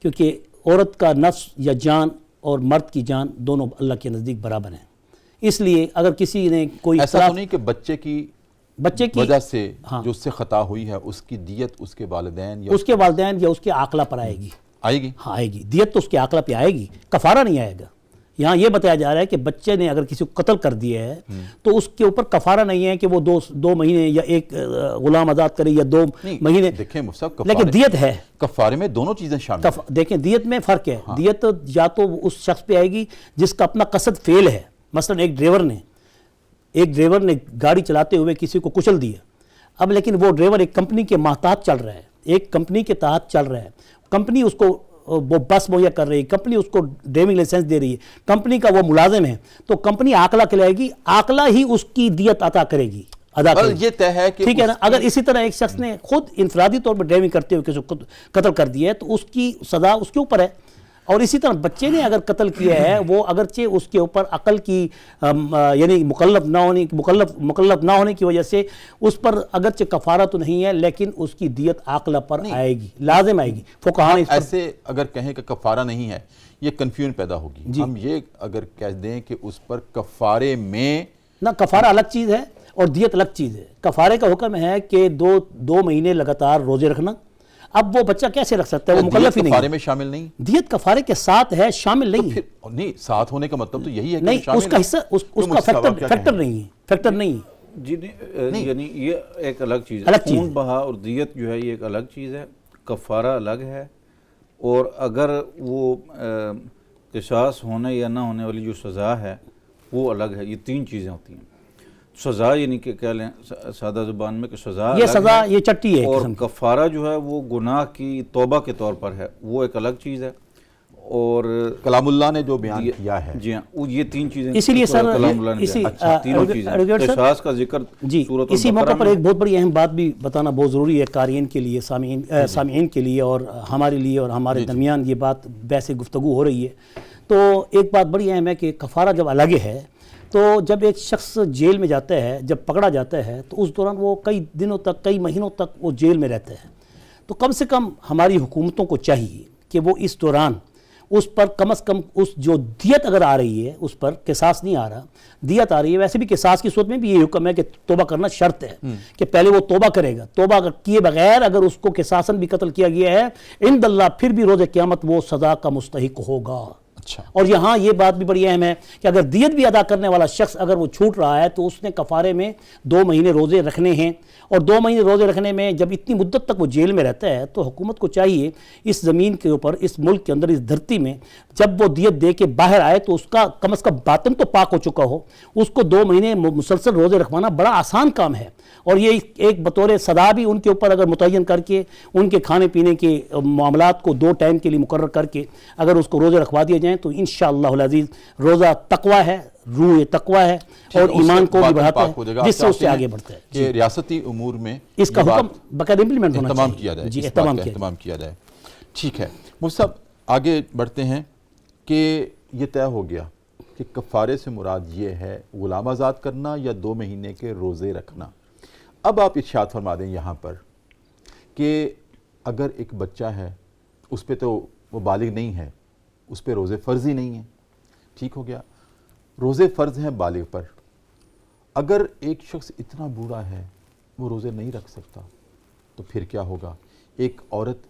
کیونکہ عورت کا نفس یا جان اور مرد کی جان دونوں اللہ کے نزدیک برابر ہیں. اس لیے اگر کسی نے کوئی ایسا تو نہیں کہ بچے کی وجہ سے جو اس سے خطا ہوئی ہے اس کی دیت اس کے والدین یا اس کے والدین یا اس کے عاقلہ پر آئے گی؟ آئے گی. ہاں آئے گی، دیت تو اس کے عاقلہ پہ آئے گی، کفارہ نہیں آئے گا. یہاں یہ بتایا جا رہا ہے کہ بچے نے اگر کسی کو قتل کر دیا ہے تو اس کے اوپر کفارہ نہیں ہے کہ وہ دو مہینے یا ایک غلام آزاد کرے یا 2 مہینے. دیکھیں مصعب، لیکن دیت ہے، کفارے میں دونوں چیزیں شامل ہیں. دیکھیں دیت میں فرق ہے. دیت یا تو اس شخص پہ آئے گی جس کا اپنا قصد فعل ہے، مثلا ایک ڈرائیور نے گاڑی چلاتے ہوئے کسی کو کچل دیا. اب لیکن وہ ڈرائیور ایک کمپنی کے محتاط چل رہا ہے، ایک کمپنی کے تحت چل رہا ہے، کمپنی اس کو وہ بس مہیا کر رہی ہے، کمپنی اس کو ڈرائیونگ لائسنس دے رہی ہے، کمپنی کا وہ ملازم ہے، تو کمپنی عاقلہ کھلائے گی، عاقلہ ہی اس کی دیت عطا کرے گی، ادا کرے گی. یہ طے ہے کہ ٹھیک ہے نا. اگر اسی طرح ایک شخص نے خود انفرادی طور پر ڈرائیونگ کرتے ہوئے کسی کو قتل کر دیا ہے تو اس کی سزا اس کے اوپر ہے. اور اسی طرح بچے نے اگر قتل کیا ہے، وہ اگرچہ اس کے اوپر عقل کی یعنی مکلف نہ ہونے کی وجہ سے اس پر اگرچہ کفارہ تو نہیں ہے لیکن اس کی دیت عاقلہ پر آئے گی، لازم آئے گی. فقہاء نے اس پر ایسے اگر کہیں کہ کفارہ نہیں ہے یہ کنفیوژن پیدا ہوگی. ہم یہ اگر کہہ دیں کہ اس پر کفارے میں نہ، کفارہ الگ چیز ہے اور دیت الگ چیز ہے. کفارے کا حکم ہے کہ 2 مہینے لگاتار روزے رکھنا. اب وہ بچہ کیسے رکھ سکتا ہے؟ وہ مکلف ہی نہیں. کفارے میں شامل نہیں، دیت کفارے کے ساتھ ہے، شامل نہیں ہے. نہیں ساتھ ہونے کا مطلب تو یہی ہے کہ نہیں، اس کا حصہ اس کا فیکٹر نہیں ہے، فیکٹر نہیں ہے. جی نہیں، یعنی یہ ایک الگ چیز ہے. خون بہا اور دیت جو ہے یہ ایک الگ چیز ہے، کفارہ الگ ہے. اور اگر وہ قصاص ہونے یا نہ ہونے والی جو سزا ہے وہ الگ ہے. یہ 3 چیزیں ہوتی ہیں. سزا یعنی کہ کہہ لیں سادہ زبان میں کہ سزا یہ سزا یہ چٹی ہے، اور کفارہ جو ہے وہ گناہ کی توبہ کے طور پر ہے، وہ ایک الگ چیز ہے. اور کلام اللہ نے جو بیان کیا ہے، جی ہاں، یہ 3 چیزیں اسی لیے سر کلام اللہ نے تینوں چیزیں قصاص کا ذکر جی اسی موقع پر ایک بہت بڑی اہم بات بھی بتانا بہت ضروری ہے قارئین کے لیے، سامعین کے لیے اور ہمارے لیے اور ہمارے درمیان یہ بات بحث گفتگو ہو رہی ہے. تو ایک بات بڑی اہم ہے کہ کفارہ جب الگ ہے تو جب ایک شخص جیل میں جاتا ہے، جب پکڑا جاتا ہے تو اس دوران وہ کئی دنوں تک، کئی مہینوں تک وہ جیل میں رہتا ہے. تو کم سے کم ہماری حکومتوں کو چاہیے کہ وہ اس دوران اس پر کم از کم اس جو دیت اگر آ رہی ہے اس پر قصاص نہیں آ رہا، دیت آ رہی ہے. ویسے بھی قصاص کی صورت میں بھی یہ حکم ہے کہ توبہ کرنا شرط ہے کہ پہلے وہ توبہ کرے گا. توبہ اگر کیے بغیر اگر اس کو قصاصاً بھی قتل کیا گیا ہے عند اللہ پھر بھی روز قیامت وہ سزا کا مستحق ہوگا. اور یہاں یہ بات بھی بڑی اہم ہے کہ اگر دیت بھی ادا کرنے والا شخص اگر وہ چھوٹ رہا ہے تو اس نے کفارے میں 2 مہینے روزے رکھنے ہیں. اور 2 مہینے روزے رکھنے میں جب اتنی مدت تک وہ جیل میں رہتا ہے تو حکومت کو چاہیے اس زمین کے اوپر، اس ملک کے اندر، اس دھرتی میں جب وہ دیت دے کے باہر آئے تو اس کا کم از کم باطن تو پاک ہو چکا ہو. اس کو 2 مہینے مسلسل روزے رکھوانا بڑا آسان کام ہے. اور یہ ایک بطور سزا بھی ان کے اوپر اگر متعین کر کے ان کے کھانے پینے کے معاملات کو 2 ٹائم کے لیے مقرر کر کے اگر اس کو روزے رکھوا دیے جائیں تو انشاءاللہ العزیز روزہ تقویٰ ہے، روح تقویٰ ہے اور ایمان کو بھی بڑھاتا ہے جس سے اس سے آگے بڑھتا ہے. کہ ریاستی امور میں اس کا حکم باقاعدہ امپلیمنٹ ہونا اہتمام چاہیے. کیا جائے، جی اس بات کا اہتمام کیا جائے. ٹھیک ہے مفتی صاحب، آگے بڑھتے ہیں کہ یہ طے ہو گیا کہ کفارے سے مراد یہ ہے غلام آزاد کرنا یا 2 مہینے کے روزے رکھنا. اب آپ ارشاد فرما دیں یہاں پر کہ اگر ایک بچہ ہے اس پہ تو وہ بالغ نہیں ہے، اس پہ روزے فرض ہی نہیں ہیں. ٹھیک ہو گیا، روزے فرض ہیں بالغ پر. اگر ایک شخص اتنا بوڑھا ہے وہ روزے نہیں رکھ سکتا تو پھر کیا ہوگا؟ ایک عورت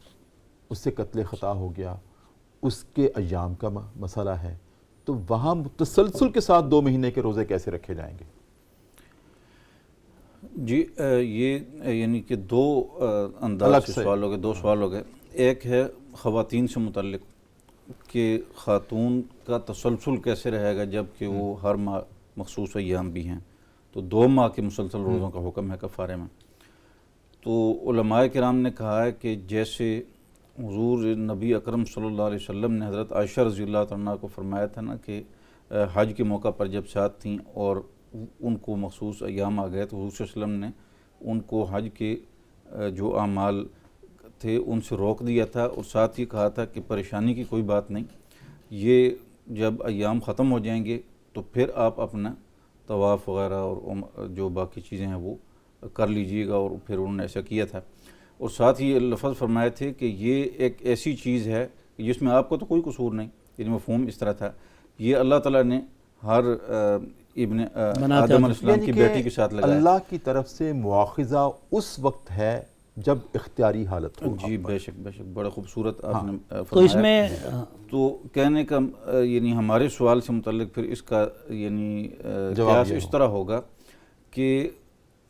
اس سے قتل خطا ہو گیا، اس کے ایام کا مسئلہ ہے، تو وہاں تسلسل کے ساتھ 2 مہینے کے روزے کیسے رکھے جائیں گے؟ جی یہ یعنی کہ 2 انداز سے سوال ہو گئے، 2 سوال ہو گئے. ایک ہے خواتین سے متعلق کہ خاتون کا تسلسل کیسے رہے گا جب کہ وہ ہر مخصوص ایام بھی ہیں. تو 2 ماہ کے مسلسل روزوں کا حکم ہے کفارے میں۔ تو علماء کرام نے کہا ہے کہ جیسے حضور نبی اکرم صلی اللہ علیہ وسلم نے حضرت عائشہ رضی اللہ عنہا کو فرمایا تھا نا کہ حج کے موقع پر جب ساتھ تھیں اور ان کو مخصوص ایام آ گئے تو حضور صلی اللہ علیہ وسلم نے ان کو حج کے جو اعمال تھے ان سے روک دیا تھا، اور ساتھ ہی کہا تھا کہ پریشانی کی کوئی بات نہیں، یہ جب ایام ختم ہو جائیں گے تو پھر آپ اپنا طواف وغیرہ اور جو باقی چیزیں ہیں وہ کر لیجئے گا، اور پھر انہوں نے ایسا کیا تھا۔ اور ساتھ ہی لفظ فرمائے تھے کہ یہ ایک ایسی چیز ہے جس میں آپ کو تو کوئی قصور نہیں، یعنی مفہوم اس طرح تھا، یہ اللہ تعالیٰ نے ہر ابن آدم علیہ السلام کی بیٹی کے ساتھ لگایا۔ اللہ کی طرف سے مواخذہ اس وقت ہے جب اختیاری حالت ہو۔ جی بے شک بے شک، بڑا خوبصورت آپ نے تو فرمایا۔ اس میں تو کہنے کا یعنی ہمارے سوال سے متعلق پھر اس کا یعنی قیاس اس طرح ہوگا کہ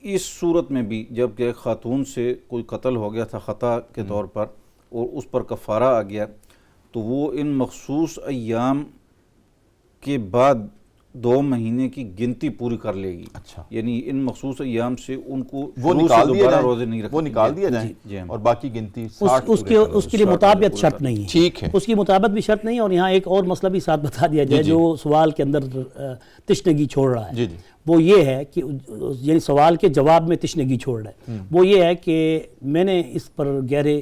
اس صورت میں بھی جب کہ ایک خاتون سے کوئی قتل ہو گیا تھا خطا کے طور پر اور اس پر کفارہ آ گیا، تو وہ ان مخصوص ایام کے بعد 2 مہینے کی گنتی پوری کر لے گی۔ اچھا، یعنی ان مخصوص ایام سے ان کو وہ شروع سے نکال دیا دوبارہ جائیں، روزے نہیں رکھنے، وہ نکال دیا جائیں جی ہاں، اور باقی گنتی 60 اس کے لیے مطابقت شرط نہیں ہے، ٹھیک ہے، اس کی مطابقت بھی شرط نہیں ہے۔ اور یہاں ایک اور مسئلہ بھی ساتھ بتا دیا جائے جو سوال کے اندر تشنگی چھوڑ رہا ہے، جی جی، وہ یہ ہے کہ یعنی سوال کے جواب میں تشنگی چھوڑ رہا ہے، وہ یہ ہے کہ میں نے اس پر گہرے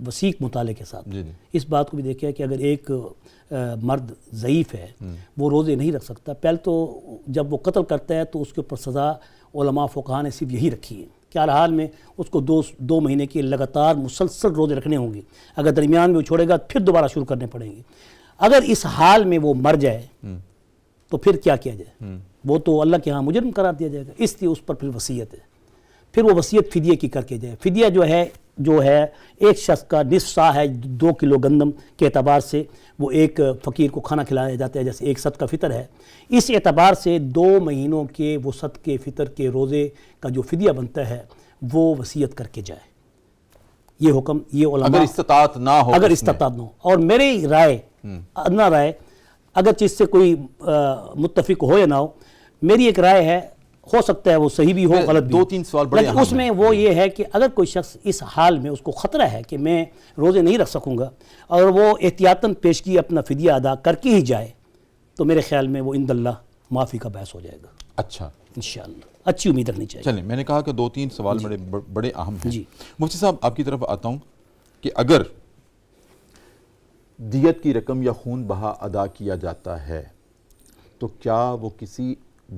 وسیع مطالعے کے ساتھ جی جی، اس بات کو بھی دیکھا ہے کہ اگر ایک مرد ضعیف ہے وہ روزے نہیں رکھ سکتا، پہلے تو جب وہ قتل کرتا ہے تو اس کے اوپر سزا علماء فقہاء نے صرف یہی رکھی ہے کہ ہر حال میں اس کو 2 مہینے کے لگاتار مسلسل روزے رکھنے ہوں گے، اگر درمیان میں وہ چھوڑے گا پھر دوبارہ شروع کرنے پڑیں گے۔ اگر اس حال میں وہ مر جائے تو پھر کیا کیا جائے؟ وہ تو اللہ کے ہاں مجرم قرار دیا جائے گا، اس لیے اس پر پھر وصیت ہے، پھر وہ وصیت فدیے کی کر کے جائے۔ فدیہ جو ہے ایک شخص کا نصف سا ہے، 2 کلو گندم کے اعتبار سے وہ ایک فقیر کو کھانا کھلایا جاتا ہے، جیسے ایک صدقہ فطر ہے، اس اعتبار سے 2 مہینوں کے وہ صدقے فطر کے روزے کا جو فدیہ بنتا ہے وہ وصیت کر کے جائے۔ یہ حکم یہ علماء اگر استطاعت نہ ہو، اگر استطاعت نہ ہو، اور میری رائے ادنا رائے اگرچہ اس سے کوئی متفق ہو یا نہ ہو، میری ایک رائے ہے، ہو سکتا ہے وہ صحیح بھی ہو غلط بھی ہو، 2-3 سوال بڑے لیکن اس میں وہ یہ ہے کہ اگر کوئی شخص اس حال میں اس کو خطرہ ہے کہ میں روزے نہیں رکھ سکوں گا اور وہ احتیاطاً پیشگی اپنا فدیہ ادا کر کے ہی جائے تو میرے خیال میں وہ عند اللہ معافی کا باعث ہو جائے گا اچھا، انشاءاللہ۔ اچھی امید رکھنی چاہیے۔ چلیں، میں نے کہا کہ 2-3 سوال بڑے اہم ہیں۔ جی مفتی صاحب آپ کی طرف آتا ہوں کہ اگر دیت کی رقم یا خون بہا ادا کیا جاتا ہے تو کیا وہ کسی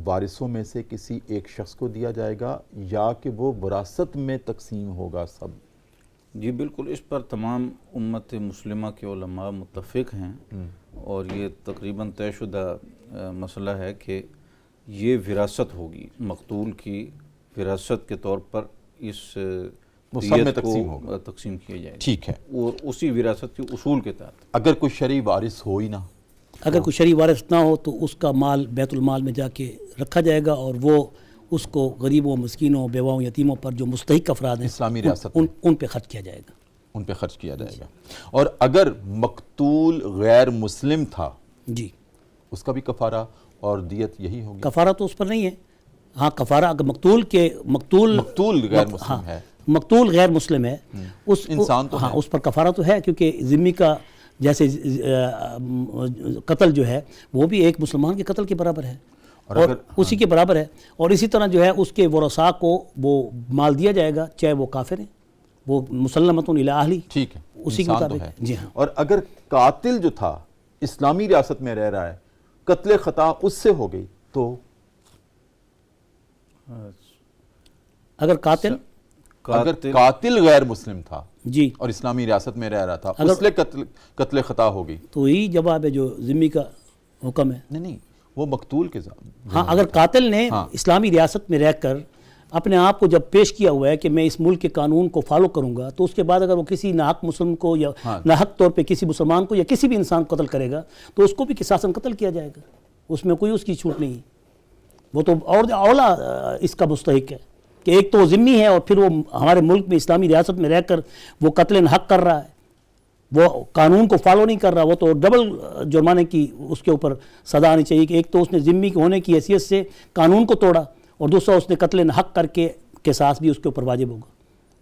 وارثوں میں سے کسی ایک شخص کو دیا جائے گا یا کہ وہ وراثت میں تقسیم ہوگا سب؟ جی بالکل، اس پر تمام امت مسلمہ کے علماء متفق ہیں، اور یہ تقریباً طے شدہ مسئلہ ہے کہ یہ وراثت ہوگی، مقتول کی وراثت کے طور پر اس دیت کو تقسیم کیا جائے گا، ٹھیک ہے، اور اسی وراثت کے اصول کے تحت۔ اگر کوئی شرعی وارث ہو ہی نہ، اگر کوئی شرعی وارث نہ ہو تو اس کا مال بیت المال میں جا کے رکھا جائے گا، اور وہ اس کو غریبوں، مسکینوں، بیواؤں، یتیموں پر جو مستحق افراد ہیں اسلامی ریاست ان پہ خرچ کیا جائے گا، ان پہ خرچ کیا جائے گا۔ اور اگر مقتول غیر مسلم تھا جی اس کا بھی کفارہ اور دیت یہی ہوگی؟ کفارہ تو اس پر نہیں ہے، ہاں کفارہ اگر مقتول غیر مسلم ہے، مقتول غیر مسلم ہے، اس انسان تو ہاں اس پر کفارہ تو ہے، کیونکہ ذمی کا جیسے قتل جو ہے وہ بھی ایک مسلمان کے قتل کے برابر ہے اور اسی کے برابر ہے، اور اسی طرح جو ہے اس کے ورثاء کو وہ مال دیا جائے گا چاہے وہ کافر ہیں، وہ مسلمۃ الی اہلہ، ٹھیک ہے، اسی کے انسان تو مطابق ہے۔ جی ہاں۔ اور اگر قاتل جو تھا اسلامی ریاست میں رہ رہا ہے، قتل خطا اس سے ہو گئی تو اگر قاتل غیر مسلم تھا جی اور اسلامی ریاست میں رہ رہا تھا، اس لئے قتل خطا ہو گئی، تو یہی جواب ہے جو ذمی کا حکم ہے۔ نہیں وہ مقتول کے ہاں اگر قاتل نے اسلامی ریاست میں رہ کر اپنے آپ کو جب پیش کیا ہوا ہے کہ میں اس ملک کے قانون کو فالو کروں گا، تو اس کے بعد اگر وہ کسی ناحق مسلم کو یا ناحق طور پہ کسی مسلمان کو یا کسی بھی انسان کو قتل کرے گا تو اس کو بھی قصاصاً قتل کیا جائے گا، اس میں کوئی اس کی چھوٹ نہیں ہے، وہ تو اور اولا اس کا مستحق ہے کہ ایک تو وہ ذمی ہے اور پھر وہ ہمارے ملک میں اسلامی ریاست میں رہ کر وہ قتل حق کر رہا ہے، وہ قانون کو فالو نہیں کر رہا، وہ تو ڈبل جرمانے کی اس کے اوپر سزا آنی چاہیے کہ ایک تو اس نے ذمہ ہونے کی حیثیت سے قانون کو توڑا، اور دوسرا اس نے قتل حق کر کے قصاص بھی اس کے اوپر واجب ہوگا،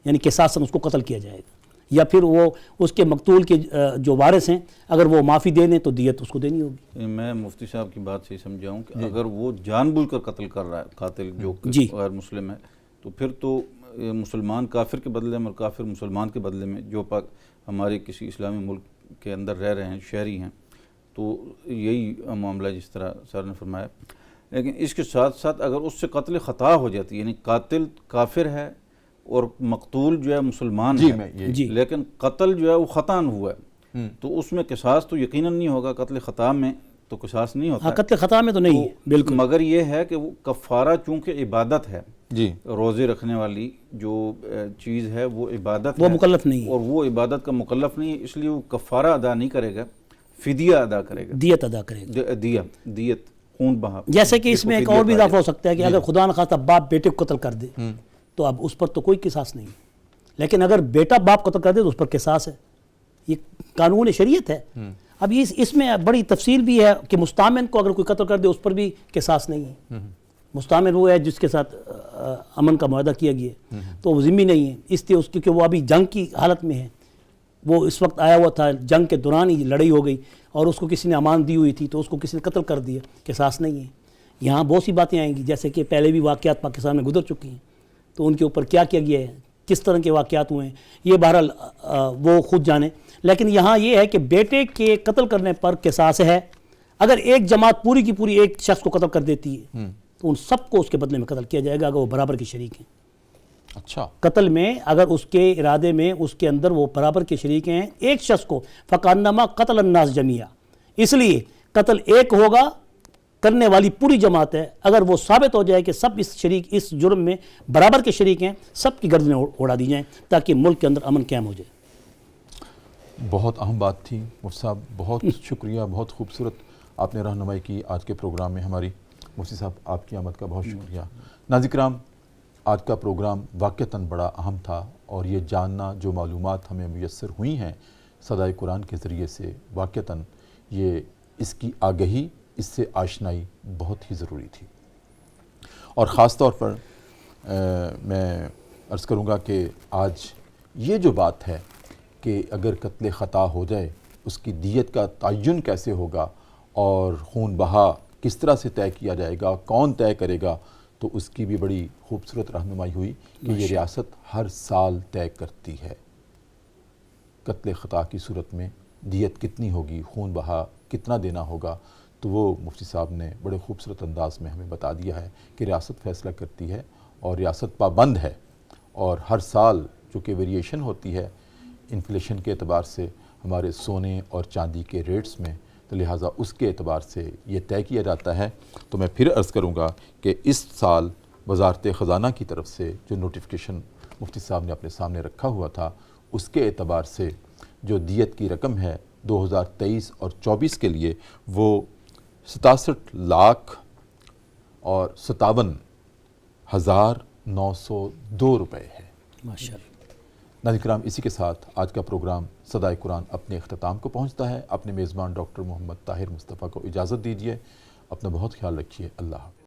یعنی قصاصاً اس کو قتل کیا جائے گا، یا پھر وہ اس کے مقتول کے جو وارث ہیں اگر وہ معافی دے دیں تو دیت اس کو دینی ہوگی۔ میں مفتی صاحب کی بات سے سمجھا ہوں کہ اگر وہ جان بوجھ کر قتل کر رہا ہے، قاتل جو غیر مسلم ہے، تو پھر تو مسلمان کافر کے بدلے میں اور کافر مسلمان کے بدلے میں جو ہمارے کسی اسلامی ملک کے اندر رہ رہے ہیں، شہری ہیں، تو یہی معاملہ جس طرح سر نے فرمایا۔ لیکن اس کے ساتھ ساتھ اگر اس سے قتل خطا ہو جاتی ہے، یعنی قاتل کافر ہے اور مقتول جو ہے مسلمان ہے، لیکن قتل جو ہے وہ خطاً ہوا ہے، تو اس میں قصاص تو یقیناً نہیں ہوگا، قتل خطا میں تو قصاص نہیں ہوتا، قتل خطا میں تو نہیں ہے بالکل، مگر یہ ہے کہ وہ کفارہ چونکہ عبادت ہے، روزے رکھنے والی جو چیز ہے وہ عبادت ہے، وہ مکلف نہیں ہے، اور وہ عبادت کا مکلف نہیں ہے، اس لیے وہ کفارہ ادا نہیں کرے گا، فدیہ ادا کرے گا، دیت ادا کرے گا، دیت خون بہا۔ جیسے کہ اس میں ایک اور بھی اضافہ ہو سکتا ہے کہ اگر خدا نخواستہ باپ بیٹے کو قتل کر دے تو اب اس پر تو کوئی قصاص نہیں ہے، لیکن اگر بیٹا باپ قتل کر دے تو اس پر قصاص ہے، یہ قانون شریعت ہے۔ اب اس میں بڑی تفصیل بھی ہے کہ مستعمن کو اگر کوئی قتل کر دے اس پر بھی قصاص نہیں ہے، مستعمن وہ ہے جس کے ساتھ امن کا معاہدہ کیا گیا ہے، تو وہ ذمہ نہیں ہے، اس لیے کیونکہ وہ ابھی جنگ کی حالت میں ہے، وہ اس وقت آیا ہوا تھا، جنگ کے دوران ہی لڑائی ہو گئی اور اس کو کسی نے امان دی ہوئی تھی تو اس کو کسی نے قتل کر دیا، قصاص نہیں ہے۔ یہاں بہت سی باتیں آئیں گی، جیسے کہ پہلے بھی واقعات پاکستان میں گزر چکی ہیں، تو ان کے اوپر کیا کیا گیا ہے، کس طرح کے واقعات ہوئے ہیں، یہ بہرحال وہ خود جانے، لیکن یہاں یہ ہے کہ بیٹے کے قتل کرنے پر قصاص ہے۔ اگر ایک جماعت پوری کی پوری ایک شخص کو قتل کر دیتی ہے تو ان سب کو اس کے بدلے میں قتل کیا جائے گا اگر وہ برابر کے شریک ہیں۔ اچھا، قتل میں اگر اس کے ارادے میں اس کے اندر وہ برابر کے شریک ہیں ایک شخص کو، فَقَانَّمَا قَتَلَ النَّاسِ جَمِيعًا، اس لیے قتل ایک ہوگا، کرنے والی پوری جماعت ہے، اگر وہ ثابت ہو جائے کہ سب اس جرم میں برابر کے شریک ہیں، سب کی گردنیں اڑا دی جائیں تاکہ ملک کے اندر امن قائم ہو جائے۔ بہت اہم بات تھی مفتی صاحب، بہت شکریہ، بہت خوبصورت آپ نے رہنمائی کی آج کے پروگرام میں ہماری۔ مفتی صاحب آپ کی آمد کا بہت شکریہ۔ ناظرین کرام، آج کا پروگرام واقعتاً بڑا اہم تھا، اور یہ جاننا جو معلومات ہمیں میسر ہوئی ہیں صدائے قرآن کے ذریعے سے، واقعتاً یہ اس کی آگہی، اس سے آشنائی بہت ہی ضروری تھی، اور خاص طور پر میں عرض کروں گا کہ آج یہ جو بات ہے کہ اگر قتل خطا ہو جائے اس کی دیت کا تعین کیسے ہوگا اور خون بہا کس طرح سے طے کیا جائے گا، کون طے کرے گا، تو اس کی بھی بڑی خوبصورت رہنمائی ہوئی کہ یہ ریاست ہر سال طے کرتی ہے قتل خطا کی صورت میں دیت کتنی ہوگی، خون بہا کتنا دینا ہوگا۔ تو وہ مفتی صاحب نے بڑے خوبصورت انداز میں ہمیں بتا دیا ہے کہ ریاست فیصلہ کرتی ہے اور ریاست پابند ہے، اور ہر سال جو کہ ویریشن ہوتی ہے انفلیشن کے اعتبار سے ہمارے سونے اور چاندی کے ریٹس میں، تو لہٰذا اس کے اعتبار سے یہ طے کیا جاتا ہے۔ تو میں پھر عرض کروں گا کہ اس سال وزارت خزانہ کی طرف سے جو نوٹیفیکیشن مفتی صاحب نے اپنے سامنے رکھا ہوا تھا، اس کے اعتبار سے جو دیت کی رقم ہے 2023 اور 24 کے لیے وہ 67,57,902 روپے ہے۔ ماشاءاللہ۔ ناظرین کرام، اسی کے ساتھ آج کا پروگرام صدائے قرآن اپنے اختتام کو پہنچتا ہے۔ اپنے میزبان ڈاکٹر محمد طاہر مصطفیٰ کو اجازت دیجیے، اپنا بہت خیال رکھیے، اللہ حافظ۔